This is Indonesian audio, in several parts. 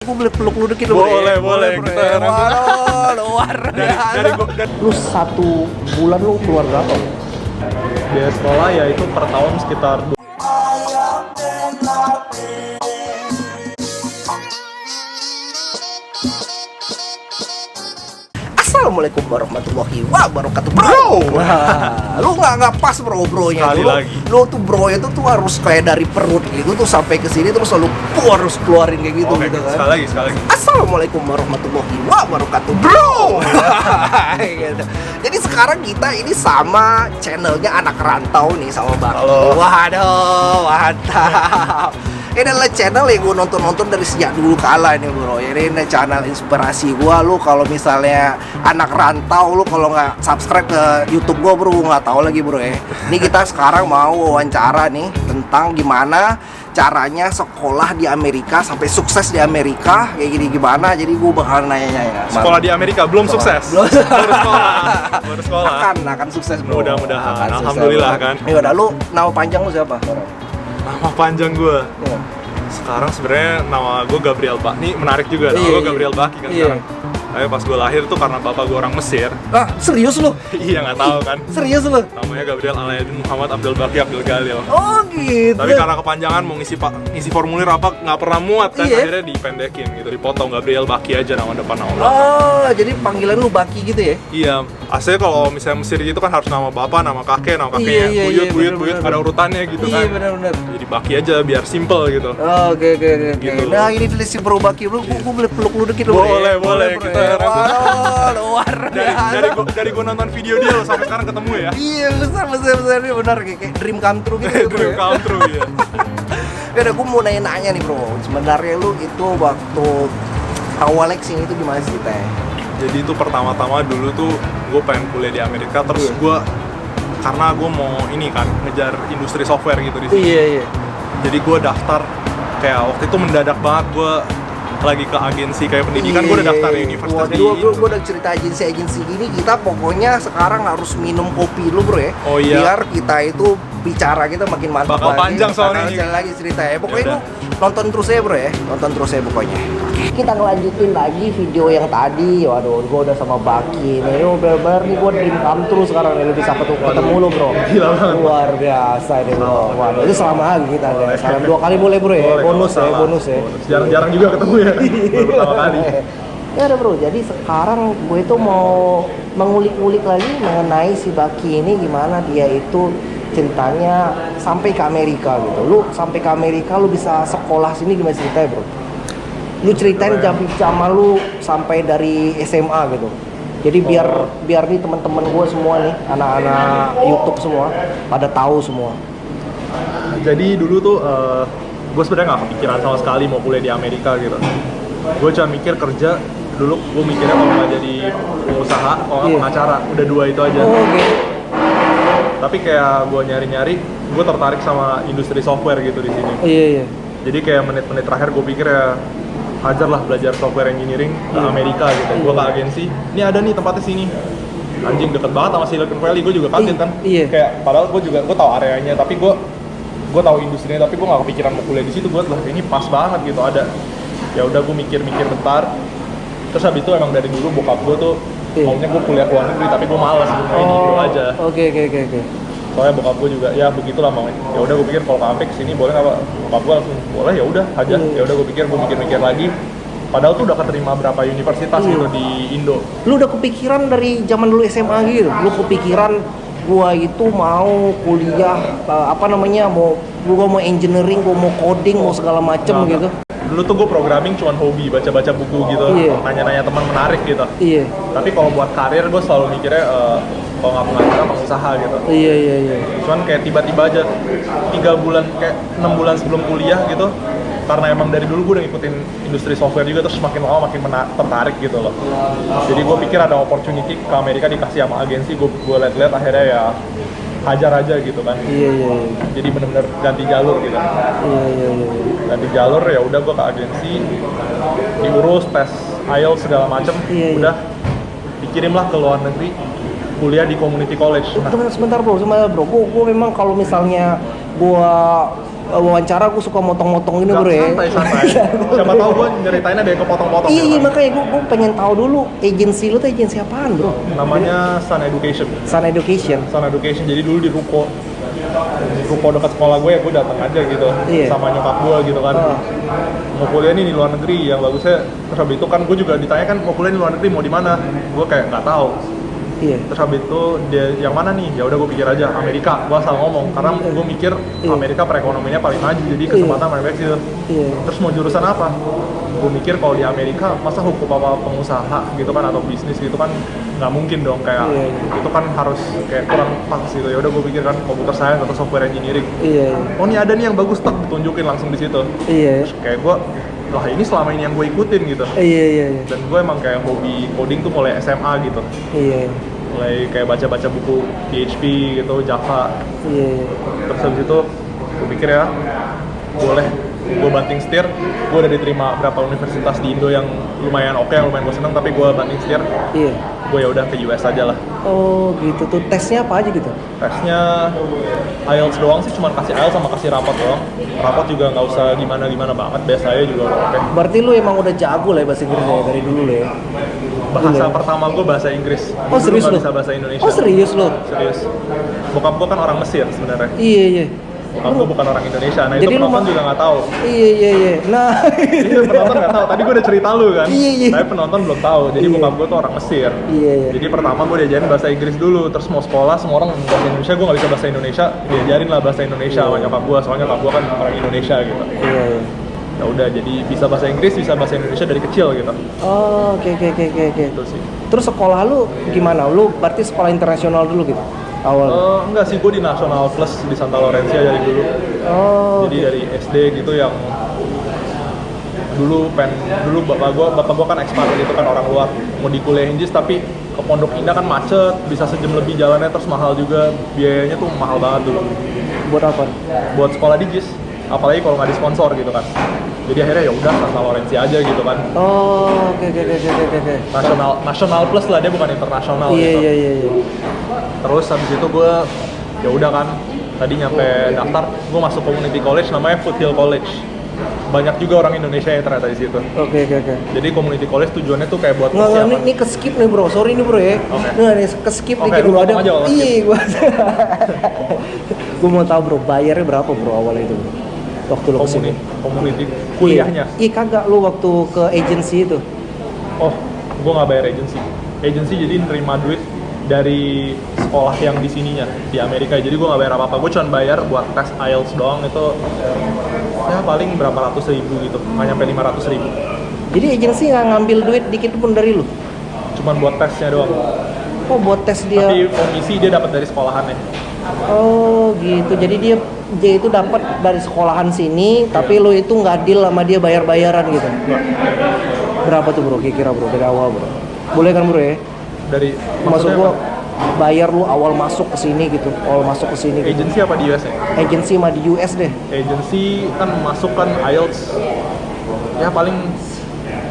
Gue boleh peluk lu dikit lu. Boleh. Kita Waduh, luar biasa. Lu 1 bulan lu keluar berapa? biaya sekolah ya itu per tahun sekitar Assalamualaikum warahmatullahi wabarakatuh, bro. Wah, lu nggak pas bronya Sekali lu. lagi. Lu tuh bronya tuh harus kayak dari perut gitu tuh sampai ke sini terus lu harus keluarin kayak gitu. Oke, gitu kan. sekali lagi. Assalamualaikum warahmatullahi wabarakatuh, bro. Gitu. Jadi sekarang kita ini sama channelnya anak rantau nih sama Bang. Halo. Waduh, mantap. Ini adalah channel yang gue nonton dari sejak dulu kala nih, bro. Ini channel inspirasi gue. Lu kalau misalnya anak rantau, lu kalau nggak subscribe ke YouTube gue, bro, nggak tahu lagi, bro ya. Ini kita sekarang mau wawancara nih tentang gimana caranya sekolah di Amerika sampai sukses di Amerika kayak gini gimana. Jadi gue bakal nanya ya. sekolah di Amerika belum sukses. Belum. Baru sekolah. Akan sukses, bro. Mudah-mudahan. Akan sukses, Alhamdulillah, bro. kan. Ya udah, lu nama panjang lu siapa? Nama panjang gue. Ya. Sekarang sebenarnya nama gue Gabriel Bak. Ini menarik juga. Nama gue Gabriel Baki kan sekarang. Tapi pas gue lahir tuh karena bapak gue orang Mesir. Ah, serius lu? Iya, nggak tahu kan. Serius lu? Namanya Gabriel Alaidin Muhammad Abdul Baki Abdul Galil. Oh gitu. Tapi karena kepanjangan mau ngisi formulir apa nggak pernah muat kan, Iya. akhirnya dipendekin gitu, dipotong Gabriel Baki aja nama depan nama belakang. Oh, jadi panggilan lu Baki gitu ya? Iya, aslinya kalau misalnya Mesir gitu kan harus nama bapak, nama kakeknya, Iya, buyut, bener. ada urutannya gitu Iya, kan. benar. Jadi Baki aja biar simple gitu. Oh, oke. Gitu. Nah, ini dari si Bro Baki, bro. Gue boleh peluk lu dikit lu. Boleh. Bro, Kita ya. Wah, luar biasa. dari gua nonton video dia loh sampai sekarang ketemu ya. Iya, besar ini benar kayak dream come true gitu, bro. Dream Ya. come true ya. Ya udah, gue mau nanya nih, bro. Sebenarnya lu itu waktu awalnya kesini itu gimana sih teh? Jadi itu pertama-tama dulu tuh gue pengen kuliah di Amerika, terus gue karena gue mau ini kan ngejar industri software gitu di sini. Iya. Jadi gue daftar kayak waktu itu mendadak banget, gue lagi ke agensi kayak pendidikan, gue udah daftar di universitas di Gue udah cerita agensi ini, kita pokoknya sekarang harus minum kopi dulu, bro ya. Oh iya. Biar kita itu bicara kita makin mantap Bakal lagi. panjang soalnya ini. Bakal lagi cerita ya. Pokoknya Ya lu nonton terus ya, bro ya. Nonton terus ya pokoknya. Kita ngelanjutin lagi video yang tadi. Waduh, gue udah sama Baki nih. Lu bener-bener nih gue dream come true sekarang nih. Lu bisa ketemu lu, bro. Gila banget. Luar biasa nih, bro. Waduh, itu selama lagi kita deh. Salam 2 kali boleh, bro ya. Boleh, Bonus ya, salah. bonus ya. Jarang-jarang juga ketemu ya. Baru pertama kali. Ya udah, bro, jadi sekarang gue itu mau mengulik-ulik lagi mengenai si Baki ini, gimana dia itu ceritanya sampai ke Amerika gitu. Lu sampai ke Amerika, lu bisa sekolah sini gimana ceritanya, bro? Lu ceritain zaman lu sampai dari SMA gitu. Jadi biar nih teman-teman gue semua nih, anak-anak YouTube semua pada tahu semua. Jadi dulu tuh gue sebenarnya nggak kepikiran sama sekali mau kuliah di Amerika gitu. Gue cuma mikir kerja. Dulu gue mikirnya kalau nggak jadi pengusaha, kalau nggak pengacara, udah 2 itu aja. Oh, oke. Tapi kayak gue nyari-nyari, gue tertarik sama industri software gitu di sini. Iya. Jadi kayak menit-menit terakhir gue pikir ya hajar lah belajar software engineering ke Amerika gitu. Gue ke agensi, ini ada nih tempatnya sini. Anjing deket banget sama Silicon Valley, gue juga kaget kan. Iya. Kayak padahal gue tahu areanya, tapi gue tahu industrinya, tapi gue nggak kepikiran mau kuliah di situ. Gue lah ini pas banget gitu ada. Ya udah gue mikir-mikir bentar. Terus habis itu emang dari dulu bokap gue tuh maunya gue kuliah ke luar negeri, tapi gue malas ini dulu aja. Oke. Soalnya bokap gue juga ya begitulah maunya. Ya udah gue pikir kalau ke Amerika sini boleh nggak, Pak? Bokap gue langsung boleh, ya udah aja. Ya udah gue mikir lagi. Padahal tuh udah keterima berapa universitas gitu di Indo. Lu udah kepikiran dari zaman dulu SMA gitu? Lu kepikiran gua itu mau kuliah gua mau engineering, gua mau coding, mau segala macem gitu. Dulu tuh gue programming cuman hobi, baca-baca buku gitu, nanya-nanya teman menarik gitu. Iya. Tapi kalau buat karir gue selalu mikirnya kalau nggak pengacara, pengusaha gitu. Iya. Cuman kayak tiba-tiba aja 3 bulan, kayak 6 bulan sebelum kuliah gitu, karena emang dari dulu gue udah ngikutin industri software juga, terus makin lama makin tertarik gitu loh. Jadi gue pikir ada opportunity ke Amerika dikasih sama agensi, gue liat-liat akhirnya ya hajar aja gitu kan. Iya. Jadi bener-bener ganti jalur gitu. Iya. Ganti jalur, ya udah gue ke agensi, diurus tes IELTS segala macem, udah dikirimlah ke luar negeri kuliah di community college. Sebentar bro, gue memang kalau misalnya gue wawancara gue suka motong-motong ini Nggak, bro ya. santai. Siapa tahu gue nyeritainnya ada yang kepotong-potong. Iya, gitu. makanya gue pengen tahu dulu agensi lu tuh agensi apaan bro? Namanya Sun Education. Sun Education. Sun Education, jadi dulu di ruko dekat sekolah gue ya gue datang aja gitu Iya. sama nyokap gue gitu kan. Mau kuliah nih di luar negeri yang bagusnya, terus habis itu kan gue juga ditanya kan mau kuliah di luar negeri mau di mana, gue kayak nggak tahu. Iya. Terus habis itu dia yang mana nih, ya udah gue pikir aja Amerika, gue asal ngomong karena gue mikir Iya. Amerika perekonomiannya paling maju, jadi kesempatan paling baik situ. Iya. Terus mau jurusan apa? Gue mikir kalau di Amerika masa hukum apa pengusaha gitu kan atau bisnis gitu kan nggak mungkin dong, kayak Iya. itu kan harus kayak kurang pas gitu. Ya udah gue pikir kan computer science atau software engineering. Iya. Oh ini ada nih yang bagus, tak ditunjukin langsung di situ. Iya. Terus kayak gue, wah ini selama ini yang gue ikutin gitu. Iya. Iya. Dan gue emang kayak hobi coding tuh mulai SMA gitu. Iya. Mulai kayak baca-baca buku PHP gitu, Java. Iya. Terus habis itu gue pikir ya boleh gue banting setir. Gue udah diterima berapa universitas di Indo yang lumayan oke, yang lumayan gue seneng, tapi gue banting setir. Iya. Gue ya udah ke US aja lah. Oh gitu tuh, tesnya apa aja gitu? Tesnya IELTS doang sih, cuman kasih IELTS sama kasih rapot doang. Rapot juga nggak usah gimana-gimana banget, biasa aja juga udah oke. Berarti lu emang udah jago lah ya bahasa Inggris ya dari dulu lah ya? Bahasa Dulu. pertama gue bahasa Inggris. Oh Dulu serius nggak lu? bisa bahasa Indonesia. Oh serius lu? Serius. Bokap gue kan orang Mesir sebenarnya. Iya iya. Bokap gue bukan orang Indonesia. Nah Jadi itu lu penonton juga nggak tahu. Iya iya iya. Nah. Itu penonton nggak tahu. Tadi gue udah cerita lu kan. Iya, iya. Tapi penonton belum tahu. Jadi Iya. bokap gue tuh orang Mesir. Iya iya. Jadi pertama gue diajarin bahasa Inggris dulu. Terus mau sekolah semua orang bahasa Indonesia, gue nggak bisa bahasa Indonesia. Diajarin lah bahasa Indonesia sama nyokap gue. Soalnya nyokap gue kan orang Indonesia gitu. Iya iya. Ya udah, jadi bisa bahasa Inggris, bisa bahasa Indonesia dari kecil gitu. Oh oke oke oke oke. Itu sih. Terus sekolah lu gimana? Lu berarti sekolah internasional dulu gitu? Awal. Enggak sih, gue di National Plus di Santa Lorenzia dari dulu. Oh. Jadi dari SD gitu yang dulu bapak gua kan ekspat gitu kan, orang luar mau dikuliahin JIS tapi ke Pondok Indah kan macet, bisa sejam lebih jalannya, terus mahal juga, biayanya tuh mahal banget dulu Buat apa? buat sekolah di JIS, apalagi kalau nggak disponsor gitu kan. Jadi akhirnya ya udah Santa Lorenzia aja gitu kan. Oh oke oke oke oke oke. National Plus lah, dia bukan internasional Iya gitu. iya iya iya. Terus habis itu gue ya udah kan, tadi nyampe daftar, gue masuk community college namanya Foothill College. Banyak juga orang Indonesia yang ternyata di situ. Oke oke oke. Jadi community college tujuannya tuh kayak buat Nggak, persiapan. ini ke skip nih bro, sorry nih bro ya. Oke. Nah, nih ke skip Oke, dikit lu bro, potong aja kalau Iya, gua. Gua mau tahu bro, bayarnya berapa bro awalnya itu bro? Waktu lu kesini. Community kuliahnya. Iya kagak, lu waktu ke agency itu. Oh, gue nggak bayar agency. Agency jadi nerima duit dari sekolah yang di sininya di Amerika. Jadi gue nggak bayar apa-apa. Gue cuma bayar buat tes IELTS doang, itu ya paling berapa ratus ribu gitu, nggak nyampe 500.000. Jadi agency nggak ngambil duit dikit pun dari lu? Cuman buat tesnya doang. Oh buat tes dia. Tapi komisi dia dapat dari sekolahannya. Oh gitu, jadi dia itu dapat dari sekolahan sini, tapi lu itu nggak deal sama dia bayar-bayaran gitu. Nggak. Berapa tuh bro, kira-kira bro dari awal bro? Boleh kan bro ya? Dari Maksud maksudnya gua apa? bayar lu awal masuk ke sini gitu, awal masuk ke sini gitu. Agency apa di US ya? Agency mah di US deh. Agency kan masuk kan IELTS ya paling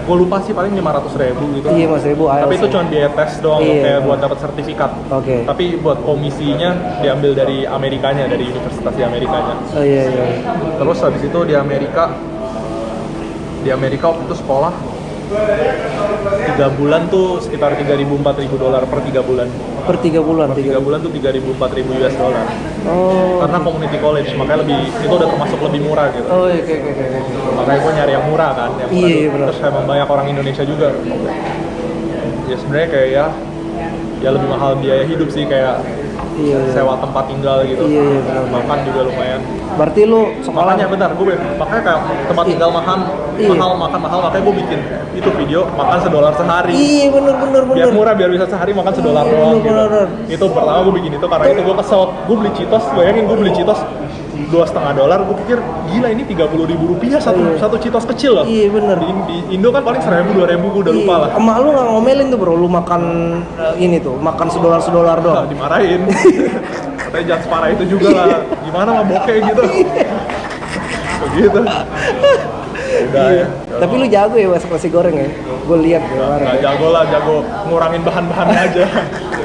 gue lupa sih, paling 500.000 gitu. Iya mas, ribu Tapi IELTS itu ya. cuma biaya tes doang, Iya. kayak buat dapat sertifikat. Oke. Tapi buat komisinya diambil dari Amerikanya, dari universitas di Amerikanya. Oh iya iya. Terus habis itu di Amerika waktu itu sekolah 3 bulan tuh sekitar 3.000-4.000 dolar per 3 bulan. Per 3 bulan. Per 3 bulan tuh 3.000-4.000 US dollar. Oh. Karena community college, makanya itu udah termasuk lebih murah gitu. Oh iya, oke oke oke. Makanya gue nyari yang murah kan, yang murah Iya, dulu. iya, benar. Terus emang banyak orang Indonesia juga. Ya sebenarnya kayak ya lebih mahal biaya hidup sih, kayak Iya, iya. sewa tempat tinggal gitu. Iya, iya, benar. Makan juga lumayan. Berarti lu sekolah. Makanya bentar, makanya kayak tempat tinggal makan Iya. makan mahal, makanya gue bikin itu video makan $1 sehari. Iya bener bener Biar bener. murah, biar bisa sehari makan $1 Iya, doang gitu. bener. Itu pertama gue bikin itu karena itu gue kesel. Gue beli Cheetos, bayangin gue beli Cheetos $2,5, gue pikir gila ini 30.000 rupiah Iya. satu Cheetos kecil loh. Iya bener. Di Indo kan paling 1.000-2.000, gue udah lupa lah. Emak lu nggak ngomelin tuh bro, lu makan ini tuh, makan $1 Nah, doang. dimarahin. Katanya jangan separah itu juga lah. Gimana mah bokeh gitu. Begitu. Udah ya. Tapi lu jago ya masak nasi goreng ya? Gue lihat ya kemarin. Nggak jago lah, jago ngurangin bahan-bahannya aja.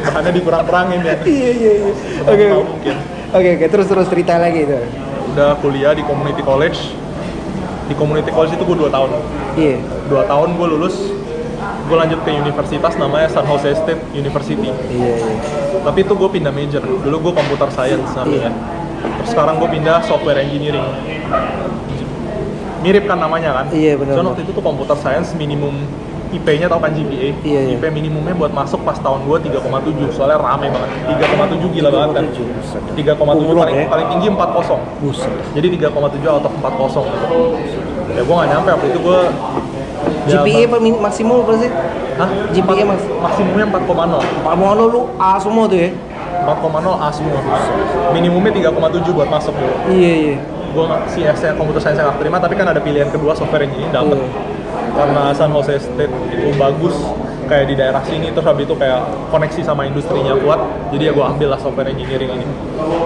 Bahannya dikurang-kurangin ya. Iya iya iya. Oke Mau mungkin. oke terus cerita lagi itu. udah kuliah di community college. Di community college itu gue 2 tahun. Iya. 2 tahun gue lulus, gue lanjut ke universitas namanya San Jose State University. Iya. Tapi itu gue pindah major. Dulu gue computer science namanya. Terus sekarang gue pindah software engineering. Mirip kan namanya kan? Iya, benar. Soalnya waktu itu tuh computer science minimum IP-nya tau kan GPA? Iya. IP minimumnya buat masuk pas tahun gue 3,7, soalnya rame banget. 3,7 gila banget kan? 3,7 paling tinggi 40. Buset. Jadi 3,7 out of 40 gitu. Ya gue gak nyampe waktu itu gue GPA maksimum berapa sih? Hah? GPA maksimumnya 4,0. Pak Mono lu A semua tuh ya? 4,0 A semua. Minimumnya 3,7 buat masuk dulu. Iya. Gue CS-nya computer science yang gak terima, tapi kan ada pilihan kedua software engineering dapet. Karena San Jose State itu bagus kayak di daerah sini, terus habis itu kayak koneksi sama industrinya kuat, jadi ya gue ambil lah software engineering ini.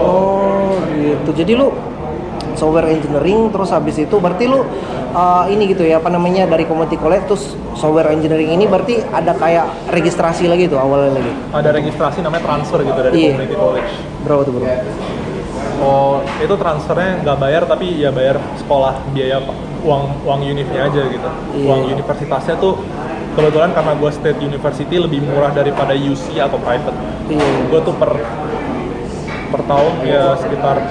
Oh gitu, jadi lu software engineering terus habis itu berarti lu ini gitu ya, apa namanya, dari community college terus software engineering ini berarti ada kayak registrasi lagi tuh awalnya lagi? Ada registrasi namanya transfer gitu dari community college. Berapa tuh bro? Oh, itu transfernya nggak bayar tapi ya bayar sekolah, biaya uang univnya aja gitu. Uang universitasnya tuh kebetulan karena gue state university lebih murah daripada UC atau private. Gue tuh per tahun ya sekitar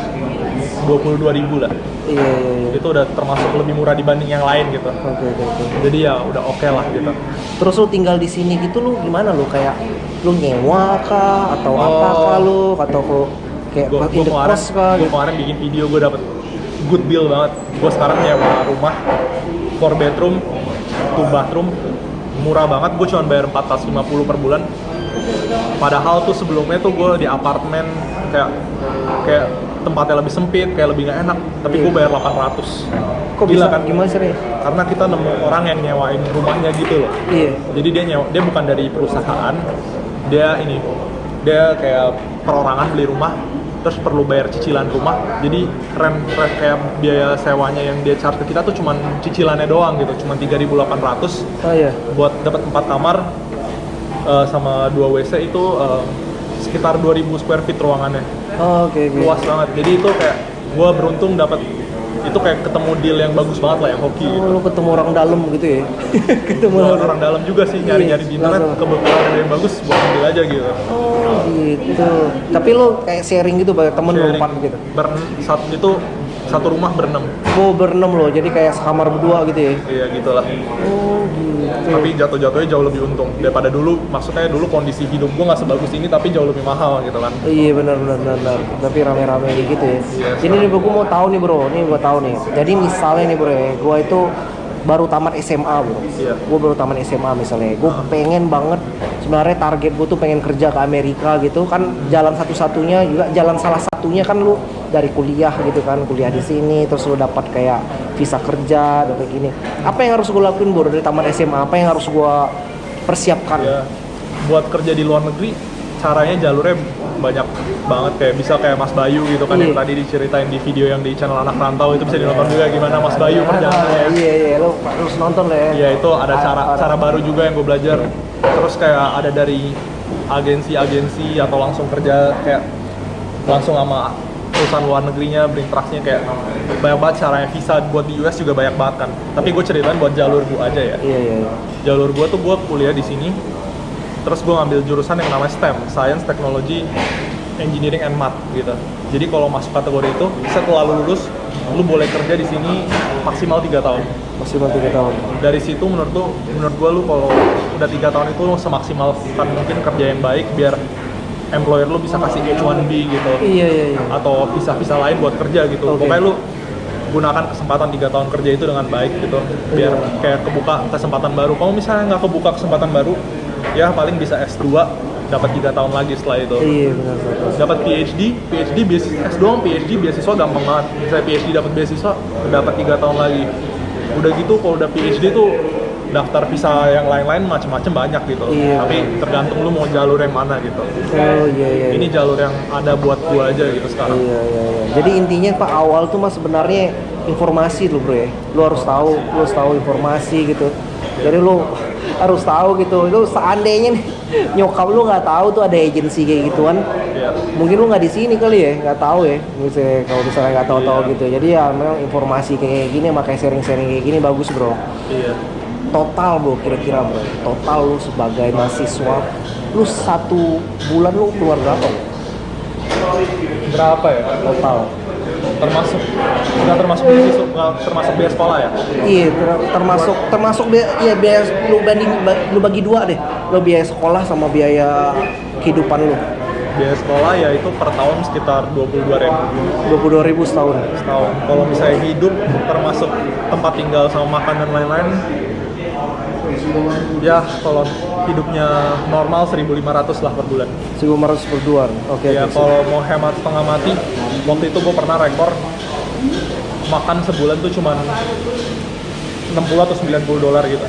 22.000 lah. Iya. Itu udah termasuk lebih murah dibanding yang lain gitu. Oke. Jadi ya udah oke lah gitu. Terus lu tinggal di sini gitu, lu gimana lu, kayak lu nyewa kah atau apa kah lu, atau lu kayak in the cost kah? Gue kemarin bikin video, gue dapet good deal banget. Gue sekarang nyewa rumah 4 bedroom 2 bathroom murah banget. Gue cuma bayar 450 per bulan. Padahal tuh sebelumnya tuh gue di apartemen kayak tempatnya lebih sempit, kayak lebih gak enak, tapi gue bayar 800. Kok gila bisa kan? Gimana sih? Karena kita nemu orang yang nyewain rumahnya gitu loh. Iya. Jadi dia bukan dari perusahaan, dia kayak perorangan beli rumah, terus perlu bayar cicilan rumah. Jadi rent kayak biaya sewanya yang dia charge ke kita tuh cuman cicilannya doang gitu, cuman 3.800. Oh iya. Buat dapat 4 kamar sama 2 WC itu sekitar 2.000 square feet ruangannya. Oh, oke. Luas banget. Jadi itu kayak gue beruntung dapat itu, kayak ketemu deal yang bagus banget lah, yang hoki gitu. Lu ketemu orang dalam gitu ya? Ketemu Orang dalam juga sih, nyari-nyari di internet, kebetulan ada yang bagus, buat ambil aja gitu. Oh gitu. Tapi lu kayak sharing gitu banyak temen berempat gitu? Itu satu rumah berenam. Oh berenam loh, jadi kayak sekamar berdua gitu ya? Iya gitulah. Oh gitu. Tapi jatuh-jatuhnya jauh lebih untung daripada dulu. Maksudnya dulu kondisi hidup gue nggak sebagus ini, tapi jauh lebih mahal gitu kan. Iya benar. Tapi rame-rame gitu ya. Yes. Ini nih gue mau tahu nih bro, Jadi misalnya nih bro ya, gue itu baru tamat SMA bro. Iya. Gue baru tamat SMA misalnya. Gue pengen banget, sebenarnya target gue tuh pengen kerja ke Amerika gitu kan. Jalan salah satunya kan lu dari kuliah gitu kan, kuliah di sini terus lu dapat kayak visa kerja dan kayak gini. Apa yang harus gue lakuin bro dari tamat SMA? Apa yang harus gue persiapkan? Ya, buat kerja di luar negeri caranya jalurnya banyak banget, kayak bisa kayak Mas Bayu gitu kan, yang tadi diceritain di video yang di channel Anak Rantau, itu bisa dinonton juga gimana Mas Bayu perjalanannya. Iya, lu harus nonton lah ya. Iya, itu ada cara baru juga yang gue belajar. Terus kayak ada dari agensi-agensi atau langsung kerja kayak langsung sama perusahaan luar negerinya, berinteraksinya kayak banyak banget caranya. Visa buat di US juga banyak banget kan. Tapi gue ceritain buat jalur gue aja ya. Iya. Jalur gue tuh gue kuliah di sini. Terus gue ngambil jurusan yang namanya STEM, Science, Technology, Engineering, and Math gitu. Jadi kalau masuk kategori itu, setelah lu lulus, lu boleh kerja di sini maksimal 3 tahun. Maksimal 3 tahun. Dari situ menurut gue lu kalau udah 3 tahun itu lu semaksimal kan mungkin kerja yang baik biar employer lu bisa kasih H1B gitu. Iya. Atau visa lain buat kerja gitu. Okay. Pokoknya lu gunakan kesempatan 3 tahun kerja itu dengan baik gitu. Biar kayak kebuka kesempatan baru. Kalau misalnya nggak kebuka kesempatan baru, ya paling bisa S2, dapat 3 tahun lagi setelah itu. Iya benar. Dapat PhD beasiswa, S doang PhD beasiswa gampang banget. Misalnya PhD dapat beasiswa, dapat 3 tahun lagi. Udah gitu kalau udah PhD tuh daftar visa yang lain-lain macam-macam banyak gitu. Iya. Tapi tergantung lu mau jalur yang mana gitu. Oh iya. Ini jalur yang ada buat gua aja gitu sekarang. Iya. Jadi intinya Pak awal tuh Mas sebenarnya informasi tuh bro ya. Lu harus tahu informasi gitu. Jadi lu harus tahu gitu. Itu seandainya nih nyokap lu nggak tahu tuh ada agensi kayak gituan, Iya. Mungkin lu nggak di sini kali ya, nggak tahu ya. Misalnya kalau misalnya nggak tahu-tahu Iya. gitu. Jadi ya memang informasi kayak gini, makanya sharing-sharing kayak gini bagus bro. Iya. Total bro, kira-kira bro. Total lu sebagai mahasiswa, lu 1 bulan lu keluar berapa bro? Berapa ya? Total. Termasuk nggak termasuk beasiswa, nggak termasuk biaya sekolah ya? Iya, termasuk ya biaya lu bagi 2 deh. Lu biaya sekolah sama biaya kehidupan lu. Biaya sekolah ya itu per tahun sekitar 22.000 22.000 setahun. setahun. Kalau misalnya hidup termasuk tempat tinggal sama makan dan lain-lain, ya kalau hidupnya normal 1.500 lah per bulan. 1.500 per bulan. Oke. Ya kalau mau hemat setengah mati, waktu itu gue pernah rekor makan sebulan tuh cuman 60 atau 90 dolar gitu.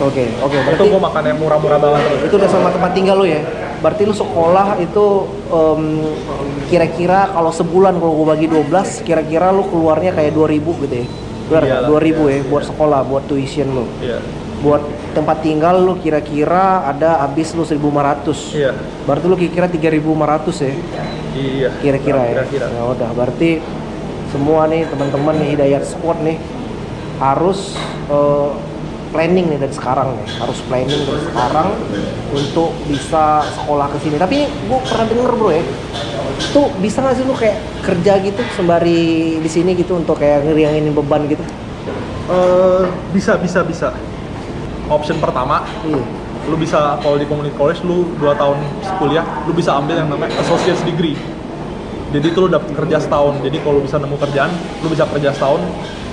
Oke. Itu Berarti gue makan yang murah-murah banget tuh. itu udah sama tempat tinggal lu ya. Berarti lu sekolah itu kira-kira kalau sebulan kalau gua bagi 12, kira-kira lu keluarnya kayak 2.000 gitu ya. Benar Iyalah, 2.000 iya. ya buat sekolah, buat tuition lu. Iya. Buat tempat tinggal lu kira-kira ada habis lu 1.500. Iya. Berarti lu kira-kira 3.500 ya. Iya. Kira-kira ya. Kira-kira. Ya udah, berarti semua nih teman-teman nih Hidayat Squad nih harus planning nih dari sekarang nih. Harus planning dari sekarang untuk bisa sekolah ke sini. Tapi gue pernah denger bro ya, tuh bisa nggak sih lu kayak kerja gitu sembari di sini gitu untuk kayak ngeriangin beban gitu? Bisa. Option pertama, Iya. lu bisa kalau di community college lu 2 tahun kuliah, lu bisa ambil yang namanya associate's degree. Jadi itu lu dapat kerja setahun. Jadi kalau lu bisa nemu kerjaan, lu bisa kerja setahun,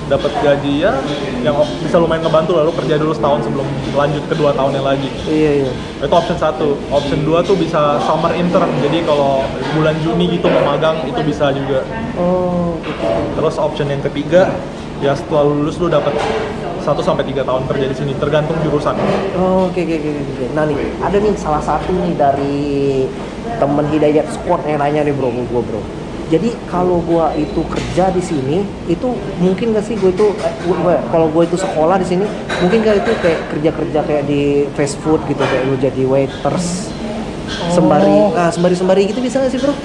dapat gaji ya yang bisa lumayan ngebantu lah. Lu kerja dulu setahun sebelum lanjut ke 2 tahunnya lagi. Iya. Itu option 1. Option 2 tuh bisa summer intern. Jadi kalau bulan Juni gitu mau magang itu bisa juga. Oh gitu. Terus option yang ketiga, ya setelah lulus lu dapat 1 sampai 3 tahun kerja di sini tergantung jurusan. Oh, oke. Nah nih, ada nih salah satu nih dari temen Hidayat Squad yang nanya nih bro, gue bro. Jadi kalau gue itu kerja di sini, itu mungkin gak sih gue itu, kalau gue itu sekolah di sini, mungkin gak itu kayak kerja kayak di fast food gitu, kayak lu jadi waiters, sembari gitu bisa gak sih bro?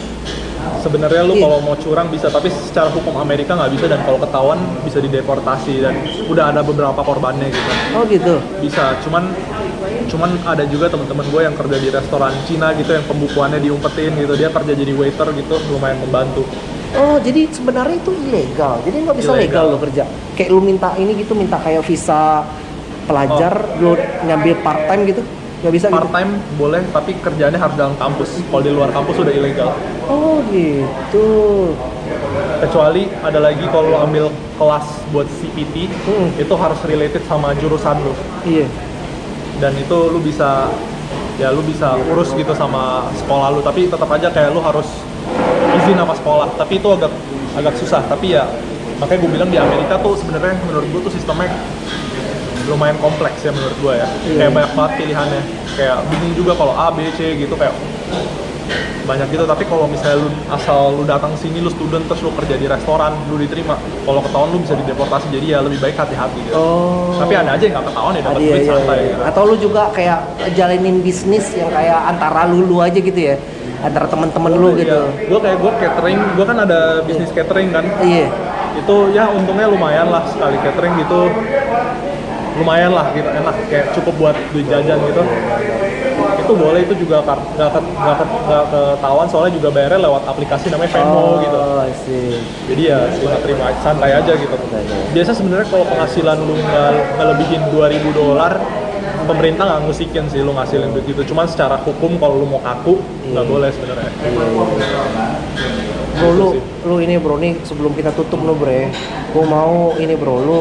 Sebenarnya lu Iya. kalau mau curang bisa, tapi secara hukum Amerika nggak bisa, dan kalau ketahuan bisa dideportasi, dan udah ada beberapa korbannya gitu. Oh gitu. Bisa, cuman ada juga teman-teman gue yang kerja di restoran Cina gitu, yang pembukuannya diumpetin gitu, dia kerja jadi waiter gitu, lumayan membantu. Oh jadi sebenarnya itu ilegal, jadi nggak bisa legal lo kerja. Kayak lu minta ini gitu, minta kayak visa pelajar, lu ngambil part time gitu, nggak bisa Part gitu. time boleh, tapi kerjaannya harus dalam kampus. Kalau di luar kampus udah ilegal. Oh gitu. Kecuali ada lagi kalau lu ambil kelas buat CPT, itu harus related sama jurusan lu. Iya. Dan itu lu bisa urus gitu sama sekolah lu, tapi tetap aja kayak lu harus izin sama sekolah. Tapi itu agak susah. Tapi ya makanya gue bilang di Amerika tuh sebenarnya menurut gue tuh sistemnya lumayan kompleks ya menurut gue ya. Kayak banyak banget pilihannya. Kayak bingung juga kalau A, B, C gitu, kayak banyak gitu. Tapi kalau misalnya asal lu datang sini, lu student, terus lu kerja di restoran, lu diterima. Kalau ketahuan lu bisa dideportasi, jadi ya lebih baik hati-hati gitu. Oh. Tapi ada aja yang nggak ketahuan ya, dapat Iya, duit iya, santai iya. gitu. Atau lu juga kayak jalanin bisnis yang kayak antara lu aja gitu ya, antara temen-temen lu gitu. Gue catering, gue kan ada bisnis catering kan. Iya. Itu ya untungnya lumayan lah, sekali catering gitu lumayan lah gitu, enak, kayak cukup buat duit jajan gitu. Itu boleh, itu juga nggak ketahuan, soalnya juga bayarnya lewat aplikasi namanya Venmo gitu. Oh, I see. Jadi ya terima santai aja gitu. Biasa sebenarnya kalau penghasilan lu nggak lebihin 2.000 dolar, pemerintah nggak ngusikin sih lu ngasilin duit gitu. Cuman secara hukum kalau lu mau kaku nggak boleh sebenarnya. Bro, lu ini bro nih sebelum kita tutup lu bro ya, gue mau ini bro lu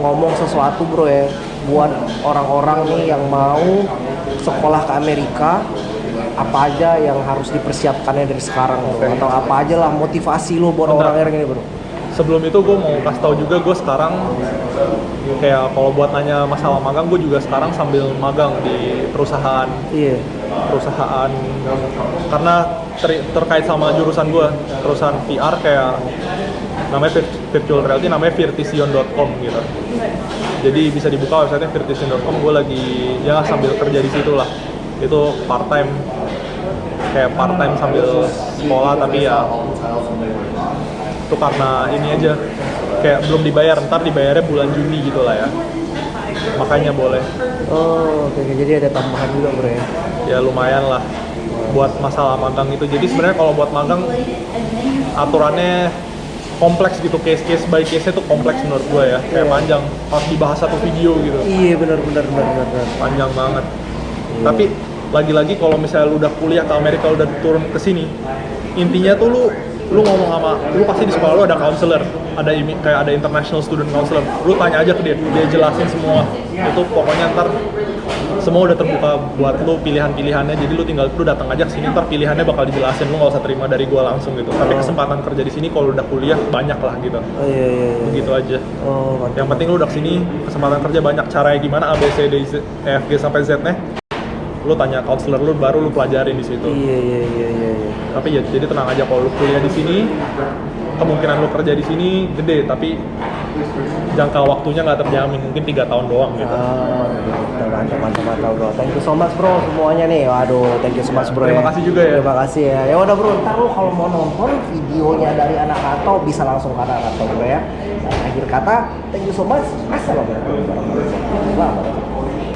ngomong sesuatu bro ya buat orang-orang nih yang mau sekolah ke Amerika, apa aja yang harus dipersiapkannya dari sekarang bro, atau apa aja lah motivasi lu buat orang-orang ini bro. Sebelum itu gue mau kasih tahu juga, gue sekarang kayak kalau buat nanya masalah magang, gue juga sekarang sambil magang di perusahaan. Iya. Perusahaan karena terkait sama jurusan gue, perusahaan VR kayak namanya virtual reality, namanya virtision.com gitu. Jadi bisa dibuka websitenya virtision.com. Gue lagi ya sambil kerja di situ lah. Itu part time. kayak part time sambil sekolah, tapi ya itu karena ini aja kayak belum dibayar, ntar dibayarnya bulan Juni gitu lah ya, makanya boleh. Oh, oke, jadi ada tambahan juga bro ya. Ya lumayan lah buat masalah magang itu. Jadi sebenarnya kalau buat magang aturannya kompleks gitu, case by case-nya tuh kompleks menurut gue ya, kayak panjang, harus dibahas satu video gitu. Iya benar. Panjang banget. Tapi lagi-lagi kalau misalnya lu udah kuliah ke Amerika, lu udah turun ke sini, intinya tuh lu ngomong sama, lu pasti di sekolah lu ada counselor, kayak ada international student counselor, lu tanya aja ke dia jelasin semua. Itu pokoknya ntar semua udah terbuka buat lu pilihan-pilihannya, jadi lu datang aja ke sini, ntar pilihannya bakal dijelasin, lu nggak usah terima dari gua langsung gitu. Tapi kesempatan kerja di sini kalau udah kuliah banyak lah gitu. Oh iya. Begitu aja. Oh, mantap. Yang penting lu udah kesini, kesempatan kerja banyak. Caranya gimana, A, B, C, D, E, F, G sampai Z-nya, lu tanya counselor lu, baru lu pelajarin di situ. Iya. Tapi ya jadi tenang aja, kalau lu kuliah di sini, kemungkinan lu kerja di sini gede, tapi jangka waktunya nggak terjamin, mungkin 3 tahun doang gitu. Mantap bro. Thank you so much bro semuanya nih. Waduh, thank you so much bro. Terima kasih juga ya. Terima kasih ya. Ya udah bro, ntar lu kalau mau nonton videonya dari anak Kato bisa langsung ke anak Kato bro ya. Akhir kata, thank you so much. Assalamualaikum warahmatullahi wabarakatuh.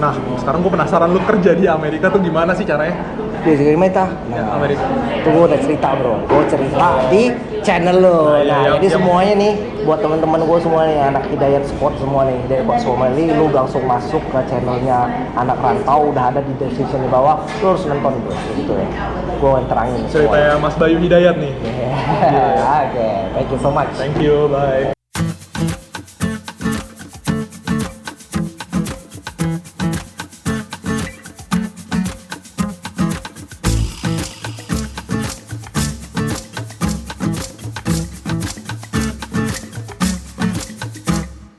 Nah, sekarang gue penasaran lu kerja di Amerika tuh gimana sih caranya? Di Amerika. Ya, Amerika. Tuh gue udah cerita bro. Gue cerita di channel lo. Jadi semuanya nih buat teman-teman gue semua nih, anak Hidayat Sport semua nih, dari Pak Somali, lu langsung masuk ke channelnya Anak Rantau, udah ada di description di bawah. Lu harus nonton bro, gitu ya. Gue terangin. Ceritanya Mas Bayu Hidayat nih. Oke, thank you so much. Thank you, bye.